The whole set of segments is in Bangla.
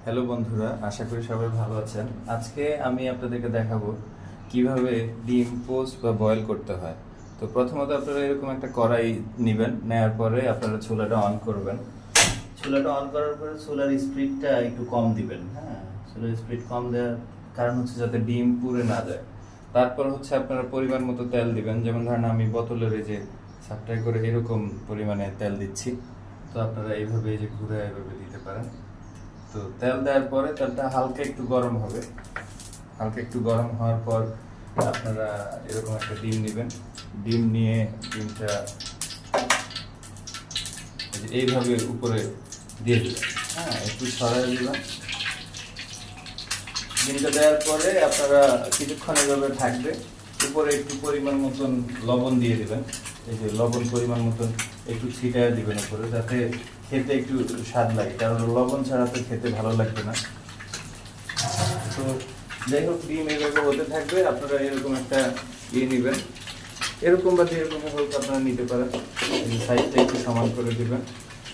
হ্যালো বন্ধুরা, আশা করি সবাই ভালো আছেন। আজকে আমি আপনাদেরকে দেখাবো কিভাবে ডিম পোস্ট বা বয়েল করতে হয়। তো প্রথমত আপনারা এরকম একটা কড়াই নেবেন, নেওয়ার পরে আপনারা চুলাটা অন করবেন। চুলাটা অন করার পরে চুলার স্পিডটা একটু কম দিবেন। হ্যাঁ, চুলার স্পিড কম দেওয়ার কারণ হচ্ছে যাতে ডিম পুড়ে না যায়। তারপর হচ্ছে আপনারা পরিমাণ মতো তেল দিবেন। যেমন ধরেন আমি বোতলের এই যে সাপ্লাই করে এরকম পরিমাণে তেল দিচ্ছি। তো আপনারা এইভাবে এই যে ঘুরে এইভাবে দিতে পারেন। তো তেল দেওয়ার পরে তেলটা হালকা একটু গরম হবে। হালকা একটু গরম হওয়ার পর আপনারা এরকম একটা ডিম নেবেন। ডিম নিয়ে ডিমটা এইভাবে উপরে দিয়ে দেবেন। হ্যাঁ, একটু ছড়াই দেবেন। ডিমটা দেওয়ার পরে আপনারা কিছুক্ষণ এভাবে থাকবে। উপরে একটু পরিমাণ মতন লবণ দিয়ে দেবেন। এই যে লবণ পরিমাণ মতন একটু ছিটায় দিবেন উপরে, যাতে খেতে একটু স্বাদ লাগে, কারণ লবণ ছাড়া তো খেতে ভালো লাগবে না। তো যাই হোক, ডিম এইভাবে হতে থাকবে। আপনারা এরকম একটা নেবেন, এরকম বা যেরকম হোক আপনারা নিতে পারেন। সাইজটা একটু সমান করে দিবেন।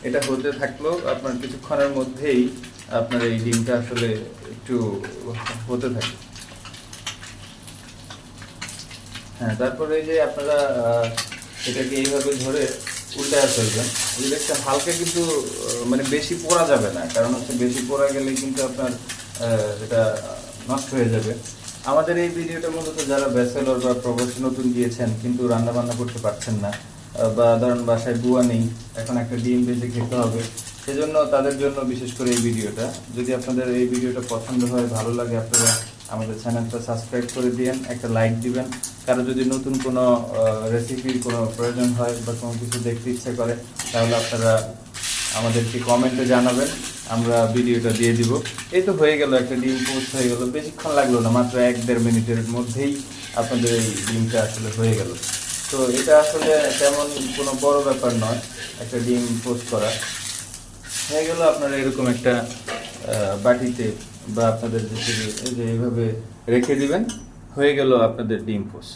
এটা হতে থাকলো, আপনার কিছুক্ষণের মধ্যেই আপনার এই ডিমটা আসলে একটু হতে থাকে। হ্যাঁ, তারপরে এই যে আপনারা এটাকে এইভাবে ধরে উল্টায় ফেলবেন। এই দেখছেন হালকা, কিন্তু মানে বেশি পোড়া যাবে না, কারণ হচ্ছে বেশি পোড়া গেলে কিন্তু আপনার এটা নষ্ট হয়ে যাবে। আমাদের এই ভিডিওটা মূলত যারা ব্যাচেলর বা প্রবাসী নতুন গিয়েছেন কিন্তু রান্না বান্না করতে পারছেন না, বা ধরেন বাসায় বুয়া নেই, এখন একটা ডিম ভেজে খেতে হবে, সেজন্য তাদের জন্য বিশেষ করে এই ভিডিওটা। যদি আপনাদের এই ভিডিওটা পছন্দ হয়, ভালো লাগে, আপনারা আমাদের চ্যানেলটা সাবস্ক্রাইব করে দিবেন, একটা লাইক দিবেন। কারো যদি নতুন কোনো রেসিপির কোনো প্রয়োজন হয় বা কোনো কিছু দেখতে ইচ্ছে করে, তাহলে আপনারা আমাদেরকে কমেন্টে জানাবেন, আমরা ভিডিওটা দিয়ে দিব। এই তো হয়ে গেল, একটা ডিম পোস্ট হয়ে গেল। বেশিক্ষণ লাগলো না, মাত্র 1-1.5 মিনিটের মধ্যেই আপনাদের এই ডিমটা আসলে হয়ে গেল। তো এটা আসলে তেমন কোনো বড় ব্যাপার নয়, একটা ডিম পোস্ট করা হয়ে গেল। আপনারা এরকম একটা বাটিতে বা আপনাদের যে এইভাবে রেখে দিবেন, হয়ে গেল আপনাদের ডিম পোস্ট।